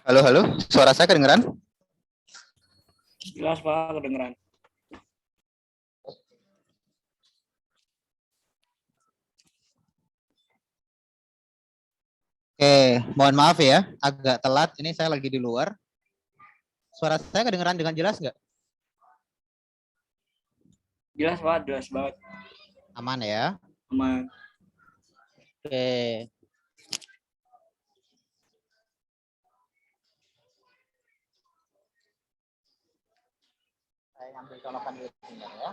Halo, halo. Suara saya kedengeran? Jelas Pak, kedengeran. Oke, mohon maaf ya, agak telat. Ini saya lagi di luar. Suara saya kedengeran dengan jelas nggak? Jelas Pak, jelas banget. Aman ya? Aman. Oke. Saya ambil colokan dulu sebentar ya.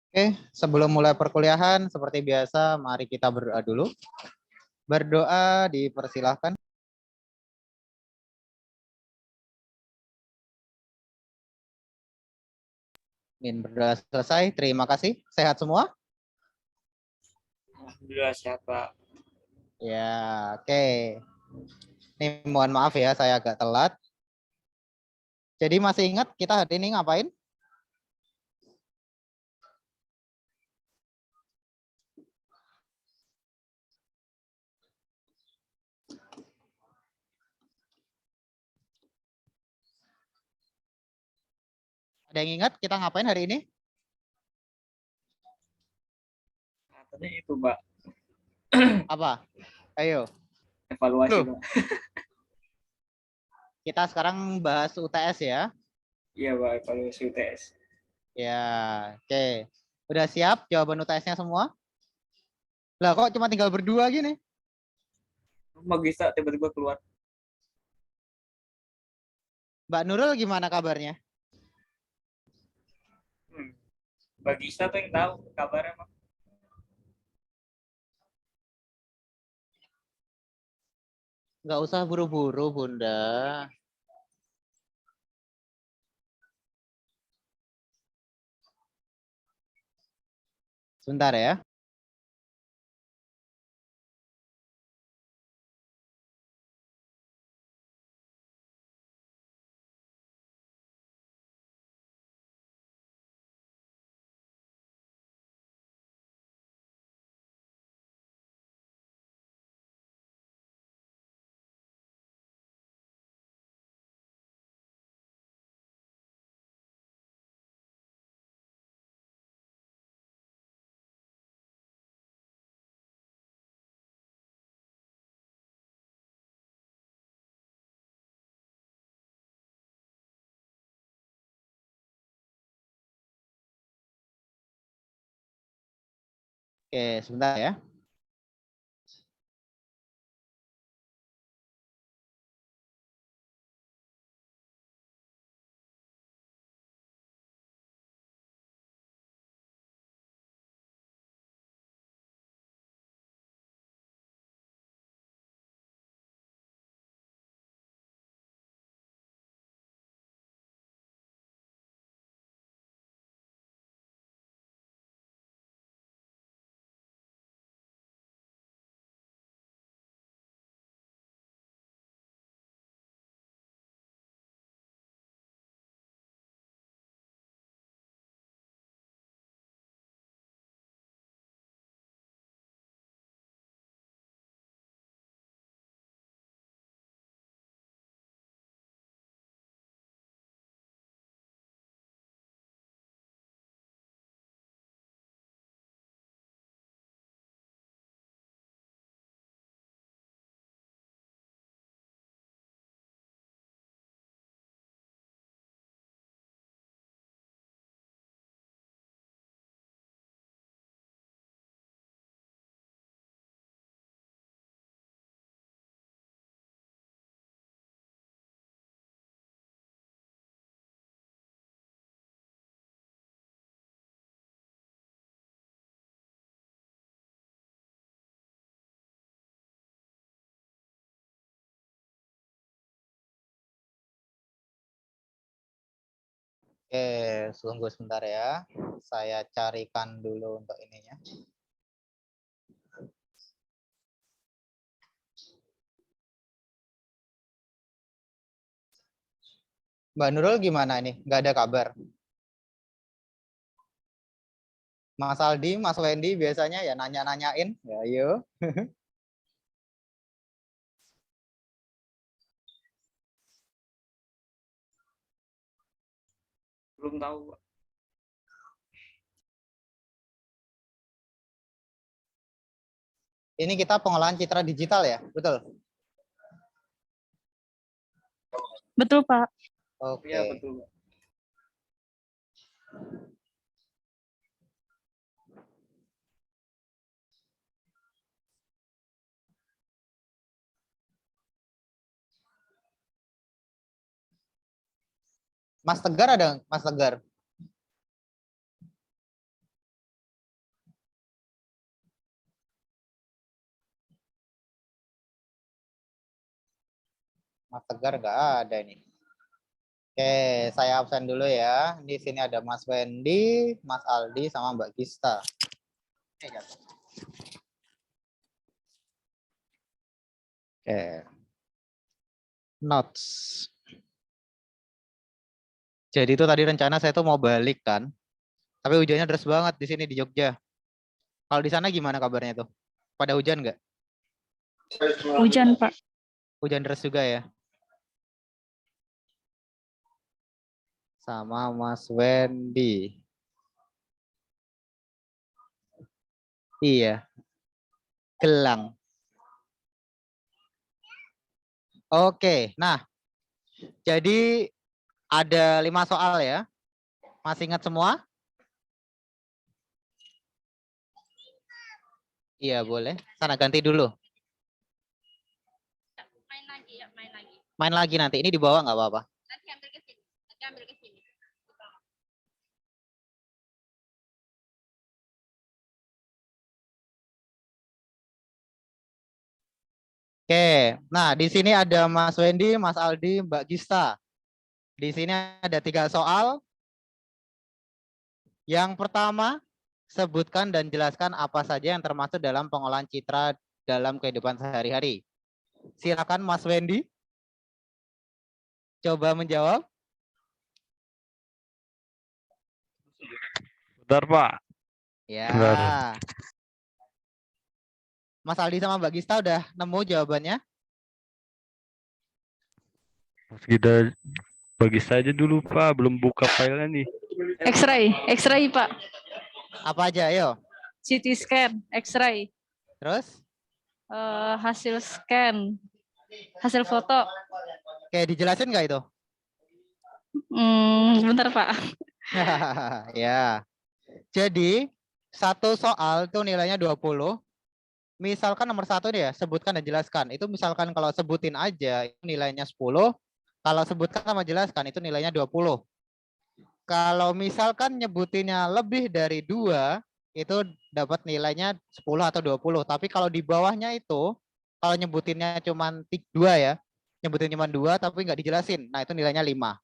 Oke, sebelum mulai perkuliahan, seperti biasa, mari kita berdoa dulu. Berdoa dipersilahkan. Min berdoa selesai. Terima kasih. Sehat semua? Alhamdulillah sehat Pak. Ya, oke. Ini mohon maaf ya, saya agak telat. Jadi masih ingat kita hari ini ngapain? Ada yang ingat kita ngapain hari ini? Katanya itu Pak, Apa? Ayo. evaluasi Loh, Pak. kita sekarang bahas UTS ya. Iya Pak, evaluasi UTS. Ya, oke. Udah siap jawaban UTS-nya semua? Lah kok cuma tinggal berdua gini? Magista tiba-tiba keluar. Mbak Nurul gimana kabarnya? Magista tuh yang tahu kabarnya Pak. Nggak usah buru-buru, Bunda. Sebentar ya. Oke, sebentar ya. Oke, tunggu sebentar ya. Saya carikan dulu untuk ininya. Mbak Nurul gimana nih? Nggak ada kabar? Mas Aldi, Mas Wendy biasanya ya nanya-nanyain. Ya, ayo. Belum tahu, Pak. Ini kita pengolahan citra digital ya, betul? Betul, Pak. Oke. Iya, betul, Pak. Mas Tegar ada, Mas Tegar? Mas Tegar nggak ada nih. Oke, saya absen dulu ya. Di sini ada Mas Wendy, Mas Aldi, sama Mbak Gista. Oke. Notes. Jadi itu tadi rencana saya tuh mau balik kan. Tapi hujannya deras banget di sini di Jogja. Kalau di sana gimana kabarnya tuh? Pada hujan nggak? Hujan, Pak. Hujan deras juga ya. Sama Mas Wendy. Iya, gelang. Oke, nah jadi ada 5 soal ya. Masih ingat semua? Iya boleh. Sana ganti dulu. Main lagi ya, main lagi. Main lagi nanti. Ini di bawah nggak apa-apa. Nanti ambil ke sini. Nanti ambil ke sini. Oke, nah di sini ada Mas Wendy, Mas Aldi, Mbak Gista. Di sini ada 3 soal. Yang pertama, sebutkan dan jelaskan apa saja yang termasuk dalam pengolahan citra dalam kehidupan sehari-hari. Silakan Mas Wendy. Coba menjawab. Bentar, Pak. Ya. Bentar. Mas Aldi sama Mbak Gista udah nemu jawabannya? Mas kita bagi saja dulu, Pak. Belum buka filenya nih. X-ray, Pak. Apa aja, ayo. CT scan, X-ray, Terus? hasil scan, hasil foto. Oke, dijelasin nggak itu? Bentar, Pak. Ya. Jadi, satu soal itu nilainya 20. Misalkan nomor 1 nih ya, sebutkan dan jelaskan. Itu misalkan kalau sebutin aja itu nilainya 10. Kalau sebutkan sama jelaskan itu nilainya 20. Kalau misalkan nyebutinnya lebih dari 2, itu dapat nilainya 10 atau 20. Tapi kalau di bawahnya itu, kalau nyebutinnya cuma 2 ya, nyebutin cuma 2 tapi nggak dijelasin. Nah itu nilainya 5.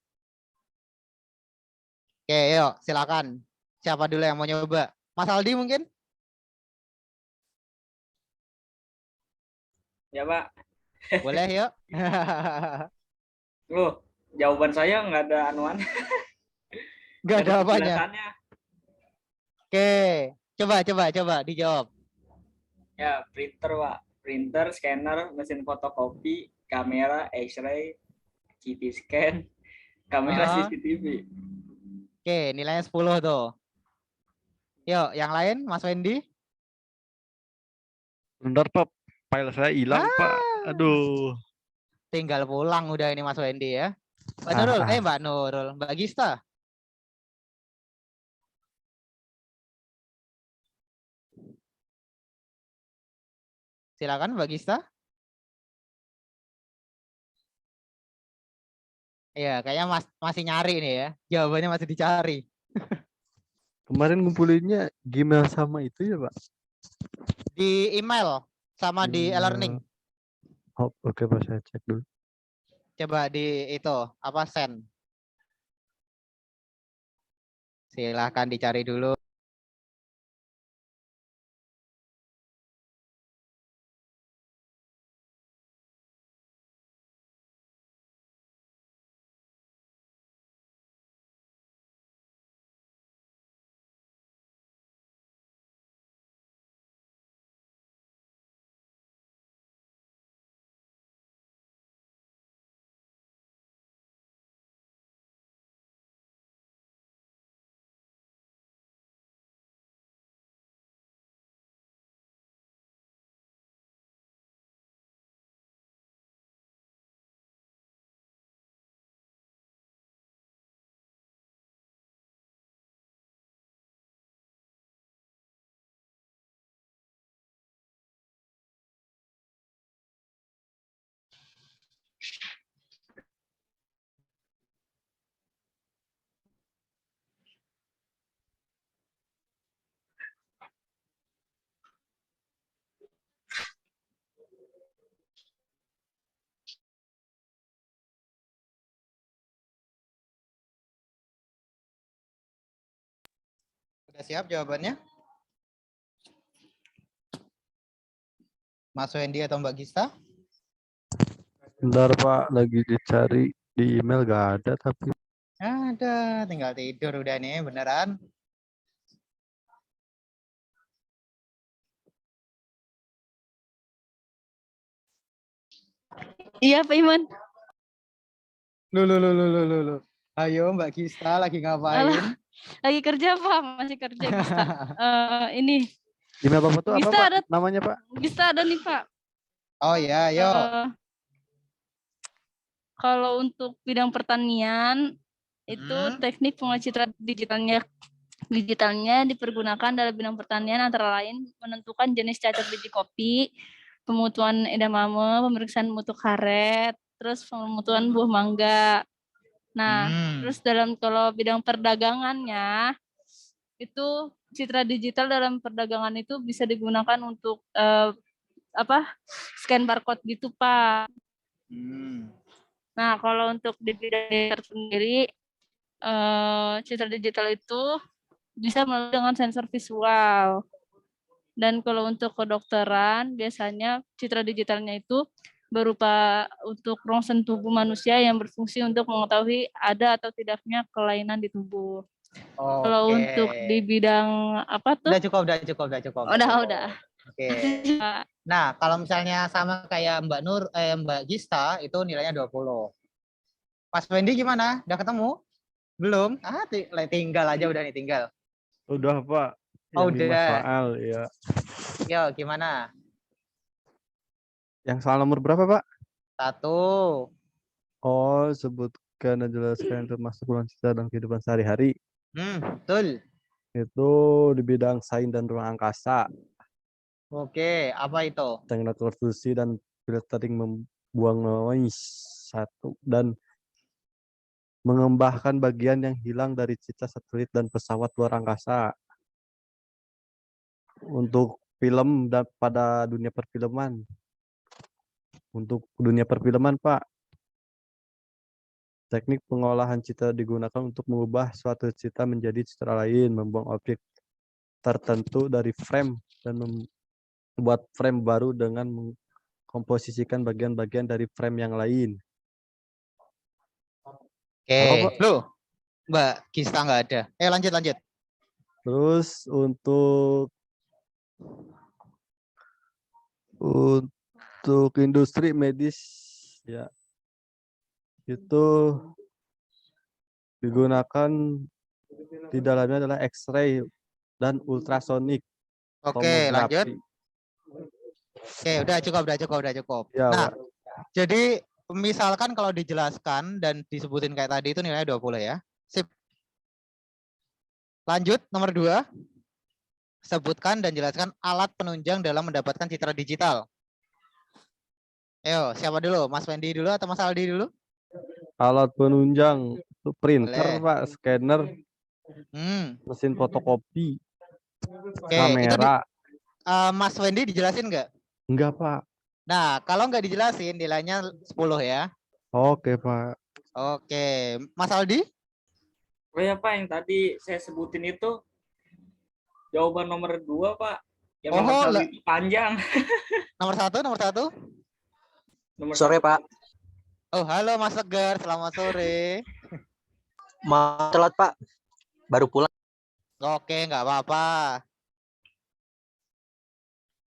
Oke, yuk silakan. Siapa dulu yang mau nyoba? Mas Aldi mungkin? Ya, Pak. Boleh yuk. Loh, jawaban saya nggak ada anuan. Nggak ada apanya. Penjelasannya. Oke, coba dijawab. Ya, printer, Pak. Printer, scanner, mesin fotokopi, kamera, X-ray, CT scan, kamera CCTV. Oke, nilainya 10 tuh. Yuk, yang lain Mas Wendy? Bentar, Pak. File saya hilang, Pak. Aduh. Tinggal pulang udah ini Mas Wendy ya. Mbak Nurul, Mbak Nurul, Mbak Gista. Silakan Mbak Gista. Iya, kayaknya masih nyari nih ya. Jawabannya masih dicari. Kemarin ngumpulinnya Gmail sama itu ya, Pak? Di email sama di e-learning. Oh, oke, Pak. Saya cek dulu. Coba di itu, apa send. Silahkan dicari dulu. Udah siap jawabannya? Mas Wendy atau Mbak Gista? Bentar Pak, lagi dicari di email gak ada tapi. Ada, tinggal tidur udah nih beneran. Iya Pak Iman. Lu. Ayo Mbak Gista lagi ngapain? Lagi kerja Pak, masih kerja Gista. Ini Email Bapak tuh apa Gista Pak? ada Namanya Pak? Gista ada nih Pak. Oh ya, ayo. Kalau untuk bidang pertanian itu Hmm. teknik pengolah citra digitalnya dipergunakan dalam bidang pertanian antara lain menentukan jenis cacah biji kopi, pemutuan edamame, pemeriksaan mutu karet, terus pemutuan buah mangga. Nah, terus kalau bidang perdagangannya itu citra digital dalam perdagangan itu bisa digunakan untuk scan barcode gitu Pak. Nah, kalau untuk di bidang sendiri citra digital itu bisa melalui dengan sensor visual. Dan kalau untuk kedokteran, biasanya citra digitalnya itu berupa untuk rongsen tubuh manusia yang berfungsi untuk mengetahui ada atau tidaknya kelainan di tubuh. Kalau untuk di bidang apa tuh? Udah cukup. Udah. Oke. Nah, kalau misalnya sama kayak Mbak Gista itu nilainya 20. Mas Wendy gimana? Udah ketemu? Belum? Tinggal aja udah nih tinggal. Udah Pak. Oh, Yang 5 udah. soal ya. Yo, gimana? Yang soal nomor berapa Pak? 1. Oh, sebutkan dan jelaskan untuk masuk ruang cita dalam kehidupan sehari-hari. Betul. Itu di bidang sains dan ruang angkasa. Oke, apa itu? Teknik konstruksi dan filtering membuang noise. 1. Dan mengembangkan bagian yang hilang dari citra satelit dan pesawat luar angkasa. Untuk film dan pada dunia perfilman. Untuk dunia perfilman, Pak, teknik pengolahan citra digunakan untuk mengubah suatu citra menjadi citra lain, membuang objek tertentu dari frame dan membuat frame baru dengan mengkomposisikan bagian-bagian dari frame yang lain. Oke, loh, Mbak Gista nggak ada. Lanjut. Terus untuk industri medis ya itu digunakan di dalamnya adalah X-ray dan ultrasonik. Oke, lanjut. tomografi. Oke, udah cukup. Ya, Nah, Pak. jadi misalkan kalau dijelaskan dan disebutin kayak tadi itu nilainya 20 ya. Sip. Lanjut, nomor 2. Sebutkan dan jelaskan alat penunjang dalam mendapatkan citra digital. Ayo, siapa dulu? Mas Wendy dulu atau Mas Aldi dulu? Alat penunjang itu printer, Boleh. Pak, scanner, mesin fotokopi, Oke, kamera. Mas Wendy dijelasin nggak? Enggak, Pak. Nah, kalau nggak dijelasin nilainya 10 ya. Oke, Pak. Oke, Mas Aldi? Oh ya Pak, yang tadi saya sebutin itu jawaban nomor 2 Pak. Yang nomor 1 itu panjang. Nomor 1. Sore Pak. Oh, halo Mas Segar, selamat sore. Mau telat Pak, baru pulang. Oke, nggak apa-apa.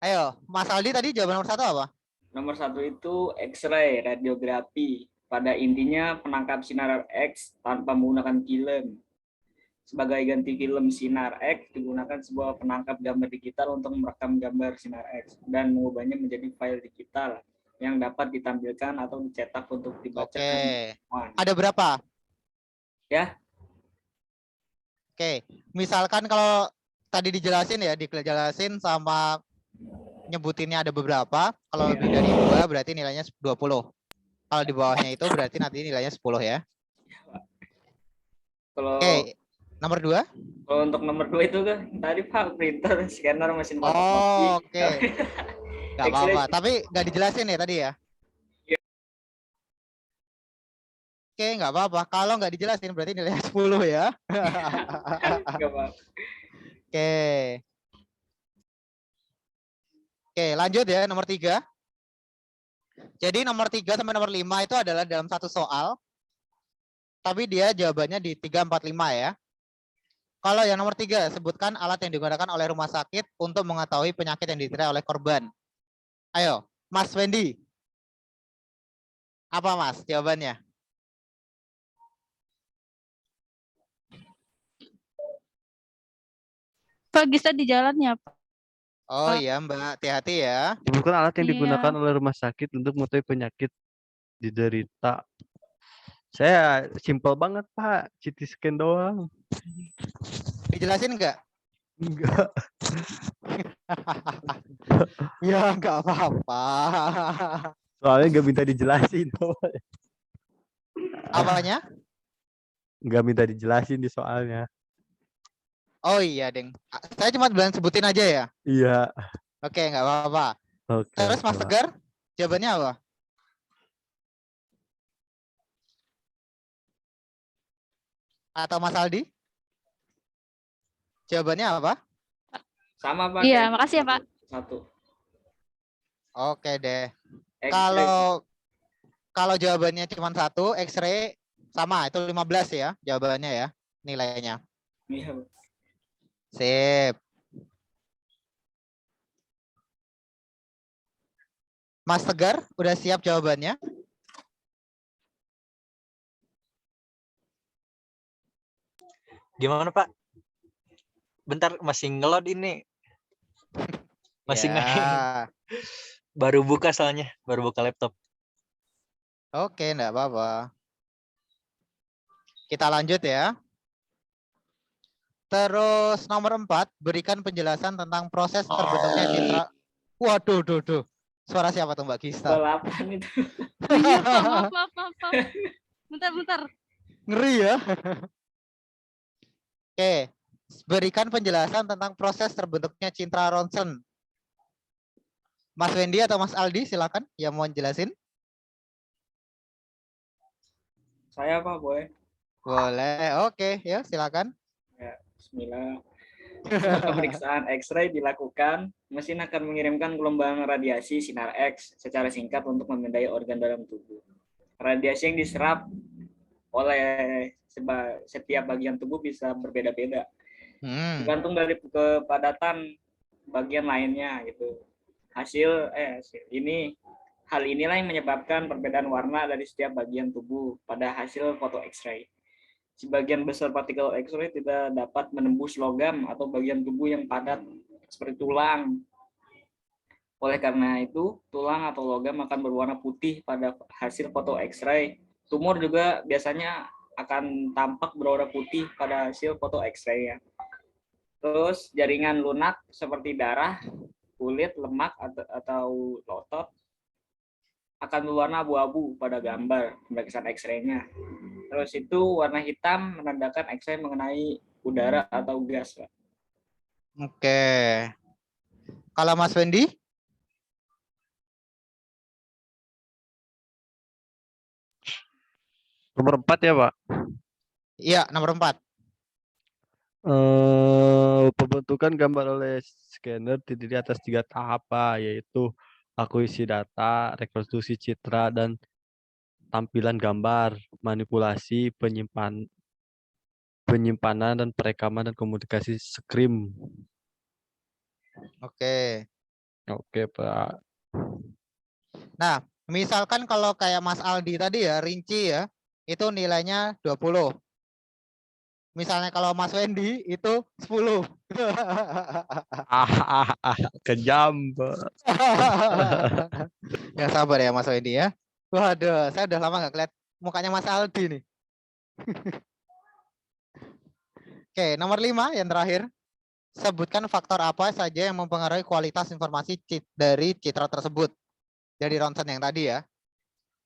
Ayo, Mas Aldi tadi jawaban nomor 1 apa? Nomor 1 itu X-ray, radiografi. Pada intinya penangkap sinar X tanpa menggunakan film. Sebagai ganti film sinar X, digunakan sebuah penangkap gambar digital untuk merekam gambar sinar X dan mengubahnya menjadi file digital yang dapat ditampilkan atau dicetak untuk dibaca. Oke. Ada berapa? Ya. Oke, misalkan kalau tadi dijelasin sama nyebutinnya ada beberapa. Kalau lebih dari 2 berarti nilainya 20. Kalau di bawahnya itu berarti nanti nilainya 10 ya. Oke, nomor 2. Kalau untuk nomor 2 itu kan tadi Pak, printer, scanner, mesin fotokopi. Oke. Gak apa-apa, tapi nggak dijelasin ya tadi ya? Oke, nggak apa-apa. Kalau nggak dijelasin berarti nilainya 10 ya. Oke. Oke, lanjut ya nomor 3. Jadi nomor 3 sampai nomor 5 itu adalah dalam satu soal. Tapi dia jawabannya di 3, 4, 5 ya. Kalau yang nomor 3, sebutkan alat yang digunakan oleh rumah sakit untuk mengetahui penyakit yang diderita oleh korban. Ayo, Mas Wendy. Apa Mas jawabannya? Pak Gisa di jalan ya, Pak? Oh iya Mbak, hati-hati ya. Bukan alat yang digunakan Iya. oleh rumah sakit untuk mengetahui penyakit diderita. Saya simpel banget, Pak. CT scan doang. Dijelasin enggak? Enggak. Ya enggak apa-apa. Soalnya nggak minta dijelasin. Apanya? Nggak minta dijelasin di soalnya. Oh iya, Deng. Saya cuma bilang sebutin aja ya. Iya. Oke, enggak apa-apa. Oke. Terus Mas Pak. Tegar, jawabannya apa? Atau Mas Aldi? Jawabannya apa? Sama Pak. Iya, kayak makasih ya, Pak. Satu. Oke deh. X-ray. Kalau jawabannya cuma 1, X-ray sama, itu 15 ya jawabannya ya, nilainya. Iya. Sip. Mas Tegar, udah siap jawabannya? Gimana Pak? Bentar, masih ngelod ini. Masih Ya. baru buka soalnya, baru buka laptop. Oke, enggak apa-apa. Kita lanjut ya. Terus nomor 4, berikan penjelasan tentang proses terbentuknya citra. Waduh, duh. Suara siapa tuh Mbak Gista? Balapan itu. Iya, Pak. Maaf. Bentar. Ngeri ya. Oke, berikan penjelasan tentang proses terbentuknya citra ronsen. Mas Wendy atau Mas Aldi, silakan yang mau jelasin. Saya Pak, boleh? Boleh, oke, ya silakan. Ya, bismillah. Setelah pemeriksaan X-ray dilakukan, mesin akan mengirimkan gelombang radiasi sinar X secara singkat untuk memindai organ dalam tubuh. Radiasi yang diserap oleh setiap bagian tubuh bisa berbeda-beda, tergantung dari kepadatan bagian lainnya gitu. Hal inilah yang menyebabkan perbedaan warna dari setiap bagian tubuh pada hasil foto X-ray. Sebagian besar partikel X-ray tidak dapat menembus logam atau bagian tubuh yang padat seperti tulang. Oleh karena itu, tulang atau logam akan berwarna putih pada hasil foto X-ray. Tumor juga biasanya akan tampak berwarna putih pada hasil foto X-ray ya. Terus jaringan lunak seperti darah, kulit, lemak atau otot akan berwarna abu-abu pada gambar pemeriksaan X-ray-nya. Terus itu warna hitam menandakan X-ray mengenai udara atau gas, Pak. Oke. Kalau Mas Wendy? Nomor 4 ya, Pak. Iya, nomor 4. Pembentukan gambar oleh scanner terdiri atas 3 tahap, Pak, yaitu akuisisi data, rekonstruksi citra, dan tampilan gambar, manipulasi, penyimpanan dan perekaman dan komunikasi screen. Oke. Oke, Pak. Nah, misalkan kalau kayak Mas Aldi tadi ya, rinci ya, itu nilainya 20. Misalnya kalau Mas Wendy itu 10. Kejam, Pak. Ya sabar ya Mas Wendy ya. Waduh, saya udah lama nggak lihat mukanya Mas Aldi nih. Oke, nomor 5 yang terakhir. Sebutkan faktor apa saja yang mempengaruhi kualitas informasi dari citra tersebut. Dari ronsen yang tadi ya.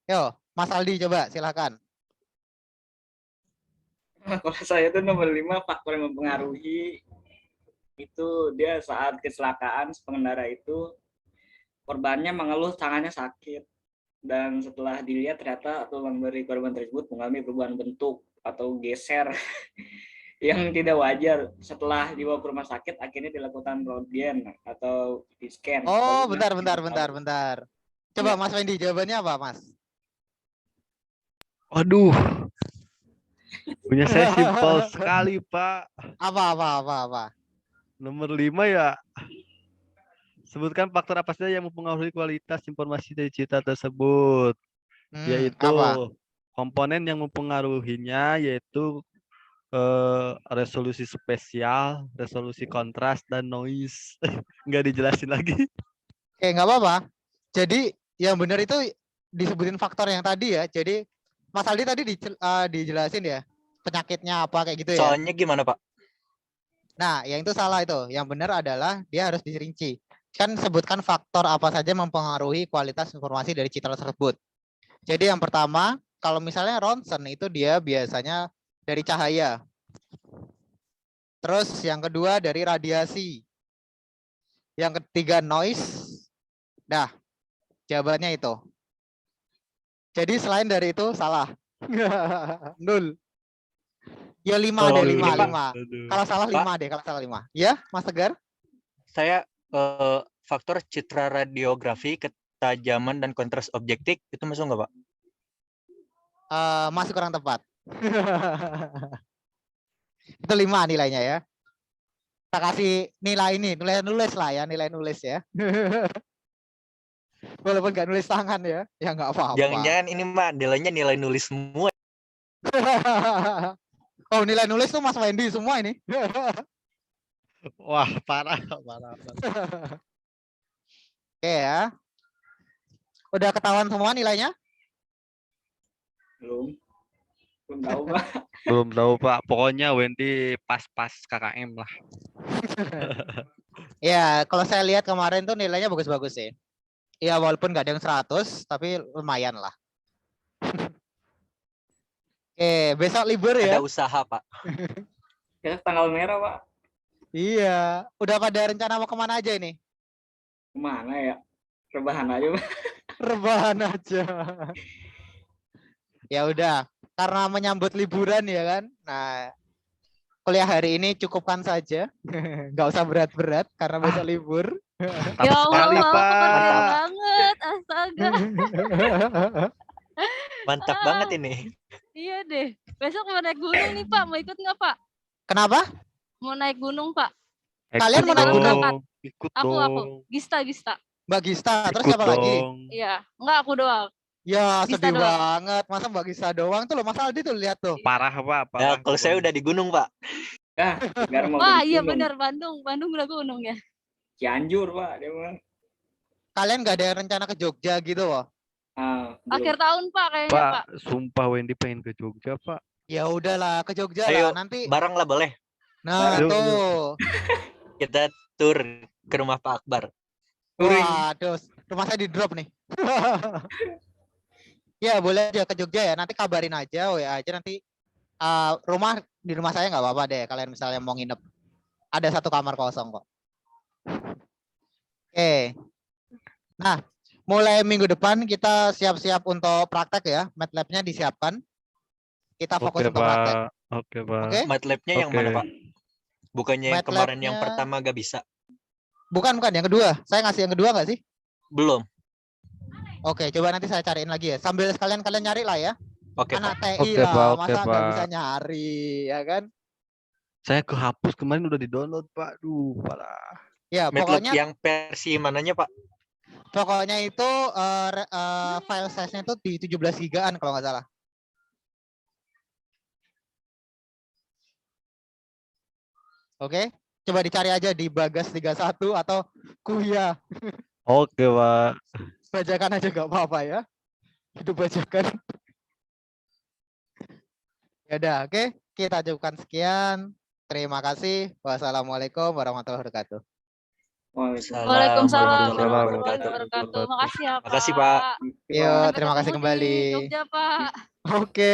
Yo, Mas Aldi coba silakan. Kalau saya itu nomor 5, faktor yang mempengaruhi itu dia saat kecelakaan pengendara itu korbannya mengeluh tangannya sakit, dan setelah dilihat ternyata tulang dari korban tersebut mengalami perubahan bentuk atau geser. yang tidak wajar setelah dibawa ke rumah sakit akhirnya dilakukan röntgen atau di scan. Oh, Baru bentar, nanti bentar, ditahu. bentar, bentar. Coba Iya. Mas Wendy, jawabannya apa, Mas? Waduh, punya saya simpel sekali, Pak. Apa? Nomor 5 ya, sebutkan faktor apa saja yang mempengaruhi kualitas informasi dari citra tersebut. Yaitu Apa? komponen yang mempengaruhinya yaitu resolusi spesial, resolusi kontras, dan noise. Nggak dijelasin lagi. Oke, nggak apa-apa. Jadi yang benar itu disebutin faktor yang tadi ya. Jadi Mas Aldi tadi dijelasin ya penyakitnya apa kayak gitu ya. Soalnya gimana, Pak? Nah, yang itu salah itu. Yang benar adalah dia harus dirinci. Kan sebutkan faktor apa saja mempengaruhi kualitas informasi dari citra tersebut. Jadi yang pertama, kalau misalnya ronsen itu dia biasanya dari cahaya. Terus yang kedua dari radiasi. Yang ketiga noise. Nah, jawabannya itu. Jadi selain dari itu salah. 0. Ya 5 Kalau deh, ini, 5, Pak, 5. Aduh. Kalau salah Pak. 5 deh, kalau salah 5. Ya, Mas Tegar? Saya faktor citra radiografi, ketajaman dan kontras objektif itu masuk nggak, Pak? Masih kurang tepat. Itu 5 nilainya ya. Kita kasih nilai ini, nilai nulis lah ya, nilai nulis ya. Walaupun nggak nulis tangan ya, ya nggak apa-apa. Jangan-jangan ini mah nilainya nilai nulis semua. Oh, nilai nulis tuh Mas Wendy semua ini. Wah, parah. Oke ya. Udah ketahuan semua nilainya? Belum tahu, Pak. Belum tahu, Pak. Pokoknya Wendy pas-pas KKM lah. Ya, kalau saya lihat kemarin tuh nilainya bagus-bagus sih. Ya, walaupun nggak ada yang 100, tapi lumayan lah. Oke, besok libur ya? Ada usaha, Pak. Ya, tanggal merah, Pak. Iya. Udah pada rencana mau kemana aja ini? Kemana ya? Rebahan aja, Pak. Rebahan aja. Ya udah, karena menyambut liburan ya kan. Nah, kuliah hari ini cukupkan saja. Nggak usah berat-berat karena besok libur. Mantap Ya Allah, sekali, Bapak Pak. pekerja Mantap. banget. Astaga. Mantap banget ini. Iya deh. Besok mau naik gunung nih, Pak. Mau ikut nggak, Pak? Kenapa? Mau naik gunung, Pak. Kalian mau naik gunung? Ikut Aku. dong. Gista. Mbak Gista, terus Ikut siapa lagi? dong. Iya. Enggak, aku doang. Ya, Gista sedih doang. banget. Masa Mbak Gista doang tuh loh. Mas Aldi tuh lihat tuh. Parah, Pak. Ya, Parah. kalau saya udah di gunung, Pak. Biar mau Wah, beli iya gunung. benar Bandung. Bandung udah gunung ya. Cianjur, Pak. Dia mah. Kalian nggak ada yang rencana ke Jogja gitu loh? Belum. Akhir tahun, Pak, kayaknya, Pak, Pak. sumpah Wendy pengen ke Jogja, Pak. Ya udahlah ke Jogja Ayo, lah nanti. bareng lah boleh. Nah Yuk, tuh. Kita tur ke rumah Pak Akbar. Waduh, rumah saya di drop nih. Ya boleh aja ke Jogja ya. Nanti kabarin aja, WA aja nanti. Di rumah saya nggak apa-apa deh. Kalian misalnya mau nginep, ada 1 kamar kosong kok. Oke. Nah, mulai minggu depan kita siap-siap untuk praktek ya. MATLAB-nya disiapkan. Kita fokus Oke, untuk praktek. Pak. Oke, Pak. Oke? MATLAB-nya yang Oke. mana, Pak? Bukannya yang kemarin yang MATLAB-nya- pertama gak bisa? Bukan yang kedua. Saya ngasih yang kedua nggak sih? Belum. Oke, coba nanti saya cariin lagi ya. Sambil sekalian kalian nyari lah ya. Oke, Pak. Anak TI Oke, lah, Pak. Oke, masa nggak Pak. bisa nyari, ya kan? Saya kehapus kemarin udah di-download, Pak. Duh, parah. Ya, MATLAB pokoknya yang versi mananya, Pak? itu file size-nya itu di 17 gigaan kalau nggak salah. Oke, coba dicari aja di Bagas 31 atau Kuya. Oke, Pak. Bajakan aja nggak apa-apa ya. Hidup bajakan. Ya udah, oke. Kita cukupkan sekian. Terima kasih. Wassalamualaikum warahmatullahi wabarakatuh. Waalaikumsalam warahmatullahi warahmatullahi wabarakatuh. wabarakatuh. Makasih ya, Pak. Makasih, Pak. Yo, Sampai terima kasih ketemu di kembali. Jogja, Pak. Oke.